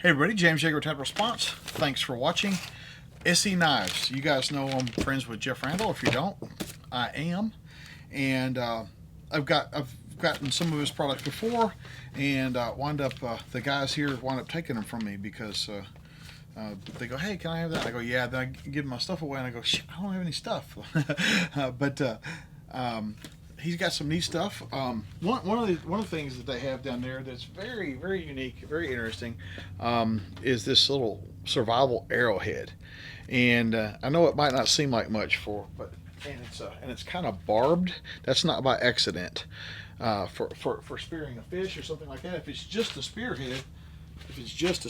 Hey everybody, James Yeager with Tap Response. Thanks for watching. ESEE knives. You guys know I'm friends with Jeff Randall. If you don't, I am. And I've gotten some of his products before, and the guys here wind up taking them from me because they go, "Hey, can I have that?" I go, "Yeah." Then I give my stuff away, and I go, "Shit, I don't have any stuff." He's got some neat stuff. One of the things that they have down there that's very, very unique, very interesting, is this little survival arrowhead. And I know it might not seem like much and it's kind of barbed. That's not by accident. For spearing a fish or something like that. If it's just a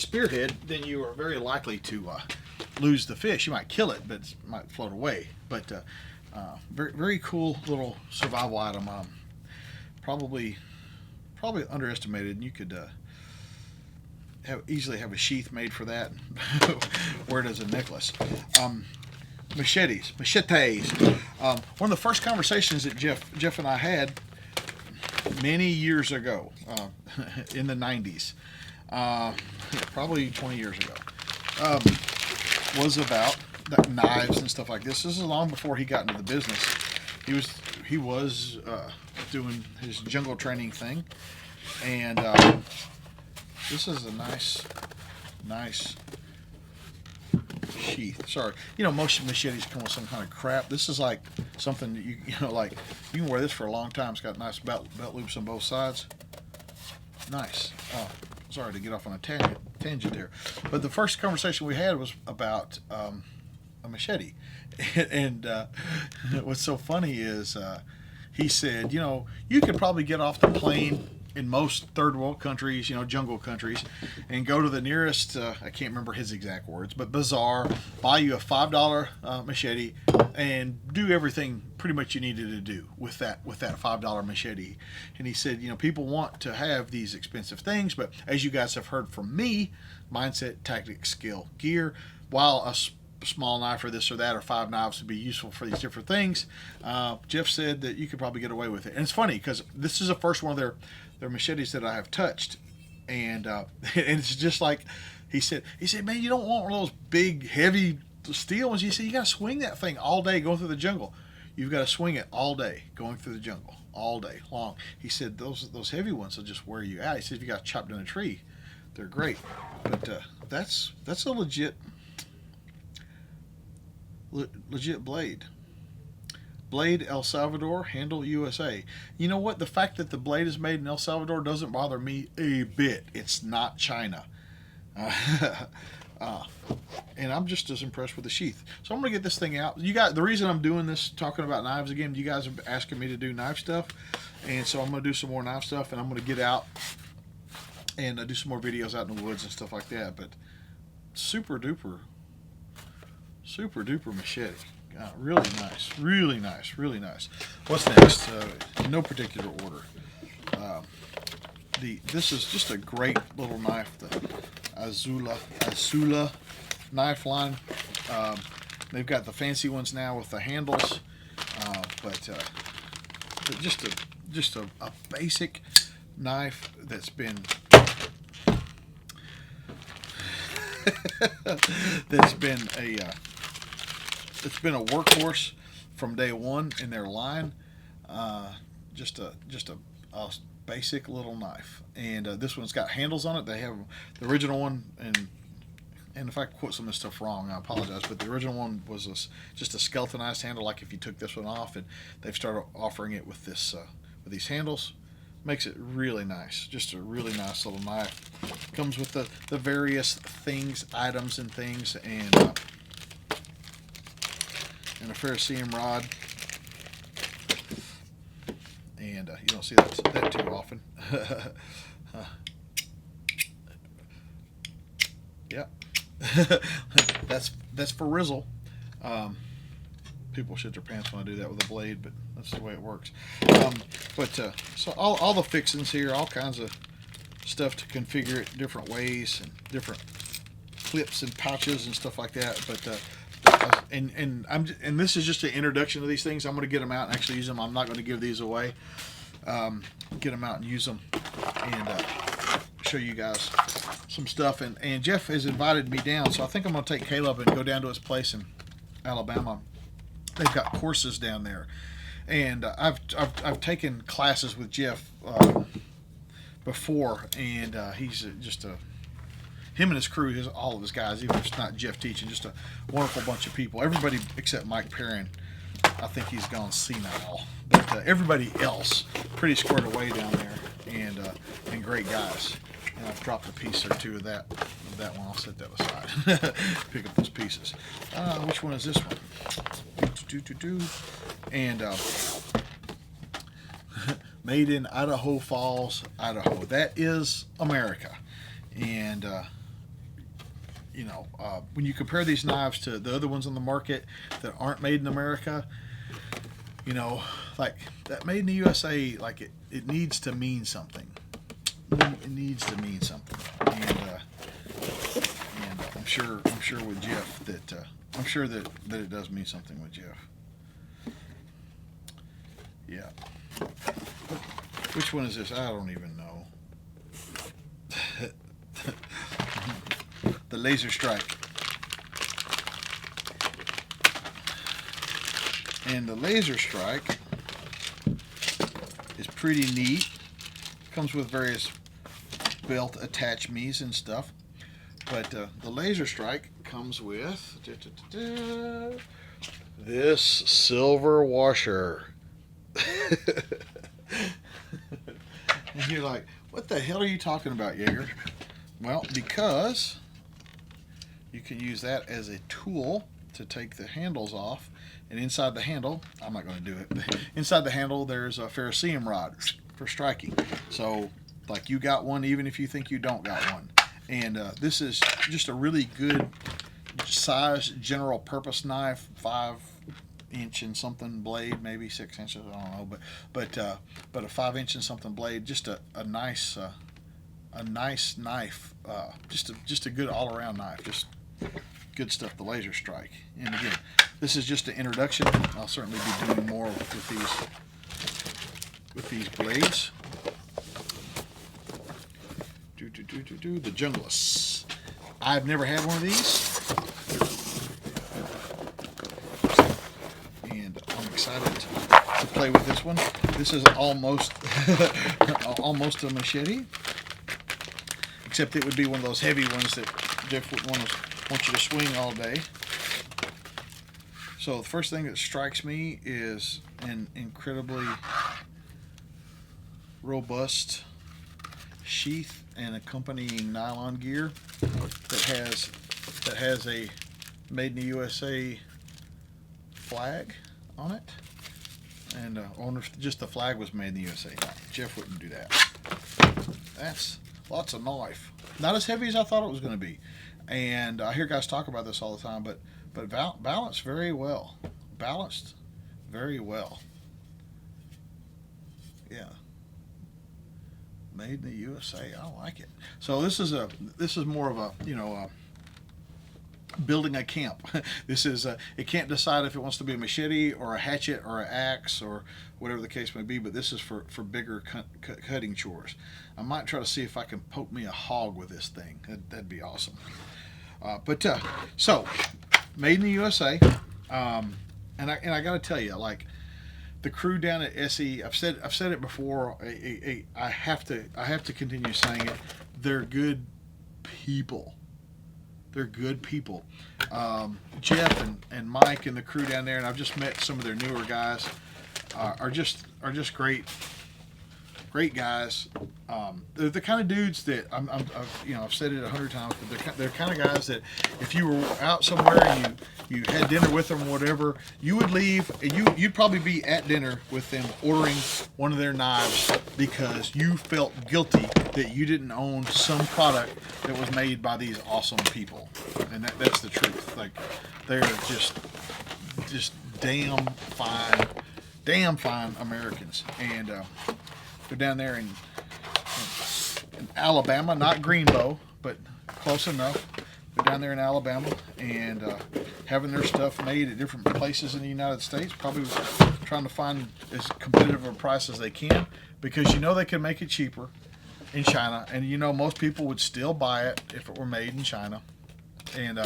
spearhead, then you are very likely to lose the fish. You might kill it, but it might float away. But very, very cool little survival item. Probably underestimated. You could easily have a sheath made for that. Wear it as a necklace. Machetes. One of the first conversations that Jeff and I had many years ago, in the 90s, probably 20 years ago, was about knives and stuff like this. This is long before he got into the business. He was doing his jungle training thing, and this is a nice sheath. Sorry, most machetes come with some kind of crap. This is like something that you can wear this for a long time. It's got nice belt loops on both sides. Nice. Sorry to get off on a tangent there, but the first conversation we had was about a machete, and what's so funny is he said, you could probably get off the plane in most third world countries, jungle countries, and go to the nearest, I can't remember his exact words, but bazaar, buy you a $5 machete, and do everything pretty much you needed to do with that $5 machete. And he said, people want to have these expensive things, but as you guys have heard from me, mindset, tactics, skill, gear, while a small knife or this or that or 5 knives would be useful for these different things, Jeff said that you could probably get away with it. And it's funny because this is the first one of their machetes that I have touched, and and it's just like he said, man, you don't want one of those big heavy steel ones. He said you got to swing that thing all day going through the jungle. You've got to swing it all day going through the jungle all day long. He said those heavy ones will just wear you out. He said if you got chopped in a tree, they're great. But that's a legit blade. Blade El Salvador, handle USA. You know what? The fact that the blade is made in El Salvador doesn't bother me a bit. It's not China. And I'm just as impressed with the sheath. So I'm going to get this thing out. The reason I'm doing this, talking about knives again, you guys are asking me to do knife stuff. And so I'm going to do some more knife stuff, and I'm going to get out and do some more videos out in the woods and stuff like that. But super duper machete. Really nice. What's next? No particular order. This is just a great little knife, the Azula knife line. They've got the fancy ones now with the handles, but just a basic knife that's been it's been a workhorse from day one in their line. Just a basic little knife, and this one's got handles on it. They have the original one, and if I quote some of this stuff wrong, I apologize. But the original one was just a skeletonized handle, like if you took this one off, and they've started offering it with with these handles. Makes it really nice. Just a really nice little knife. Comes with the various items and things, and a ferrocerium rod, and you don't see that too often. Yeah, that's for Rizzle. People shit their pants when I do that with a blade, but that's the way it works. So all the fixings here, all kinds of stuff to configure it different ways, and different clips and pouches and stuff like that. But and this is just an introduction to these things. I'm going to get them out and actually use them. I'm not going to give these away. Get them out and use them, and show you guys some stuff. And Jeff has invited me down, so I think I'm going to take Caleb and go down to his place in Alabama. They've got courses down there, and I've taken classes with Jeff before, and he's just a him and his crew, all of his guys, even if it's not Jeff teaching, just a wonderful bunch of people. Everybody except Mike Perrin, I think he's gone senile, but everybody else pretty squared away down there, and great guys. And I've dropped a piece or two of that one. I'll set that aside. Pick up those pieces. Which one is this one? And made in Idaho Falls, Idaho. That is America. And when you compare these knives to the other ones on the market that aren't made in America, like that made in the USA, like it needs to mean something. It needs to mean something. And I'm sure with Jeff that I'm sure that it does mean something with Jeff. Yeah. Which one is this? I don't even know. The Laser Strike. And the Laser Strike is pretty neat. Comes with various belt attachments and stuff. But the Laser Strike comes with this silver washer. And you're like, what the hell are you talking about, Jaeger? Well, because you can use that as a tool to take the handles off. And inside the handle, I'm not going to do it, but inside the handle there's a ferrocerium rod for striking. So, like, you got one even if you think you don't got one. And this is just a really good size general purpose knife, 5-inch and something blade, maybe 6 inches, I don't know, but a 5-inch and something blade, just a nice knife, just a good all-around knife, just good stuff. The Laser Strike. And again, this is just an introduction. I'll certainly be doing more with these blades. The Junglist. I've never had one of these, and I'm excited to play with this one. This is almost almost a machete, except it would be one of those heavy ones that Jeff would want you to swing all day. So the first thing that strikes me is an incredibly robust sheath and accompanying nylon gear that has a made in the USA flag on it. And I wonder if just the flag was made in the USA. No, Jeff wouldn't do that. That's lots of knife. Not as heavy as I thought it was going to be. And I hear guys talk about this all the time, but balanced very well. Balanced very well. Yeah. Made in the USA. I like it. So this is more of a building a camp. This is it can't decide if it wants to be a machete or a hatchet or an axe or whatever the case may be, but this is for bigger cutting chores. I might try to see if I can poke me a hog with this thing. That'd be awesome. So made in the USA, and I got to tell you, like, the crew down at ESEE, I've said it before. I have to continue saying it. They're good people. They're good people. Jeff and Mike and the crew down there, and I've just met some of their newer guys. Are just great guys. They're the kind of dudes that I've said it 100 times, but they're kind of guys that if you were out somewhere and you had dinner with them or whatever, you would leave and you'd probably be at dinner with them ordering one of their knives because you felt guilty that you didn't own some product that was made by these awesome people. And that's the truth. Like, they're just damn fine Americans. And they're down there in Alabama, not Greenbow, but close enough. They're down there in Alabama and having their stuff made at different places in the United States, probably trying to find as competitive a price as they can because they can make it cheaper. in China, and you know most people would still buy it if it were made in China, and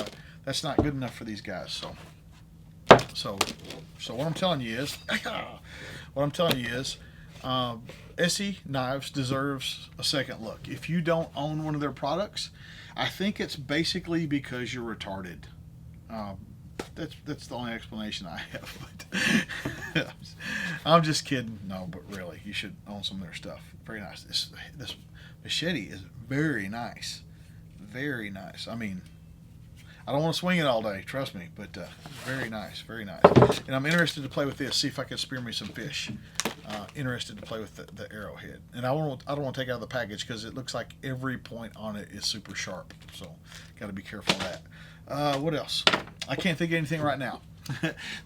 that's not good enough for these guys. So what I'm telling you is, ESEE knives deserves a second look. If you don't own one of their products, I think it's basically because you're retarded. That's the only explanation I have. But I'm just kidding. No, but really, you should own some of their stuff. Very nice. This machete is very nice. Very nice. I mean, I don't want to swing it all day, trust me, but very nice, very nice. And I'm interested to play with this, see if I can spear me some fish. Interested to play with the Arrowhead. And I don't want to take it out of the package because it looks like every point on it is super sharp. So got to be careful of that. What else? I can't think of anything right now.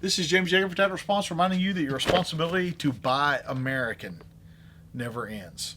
This is James Jacob for Title Response, reminding you that your responsibility to buy American never ends.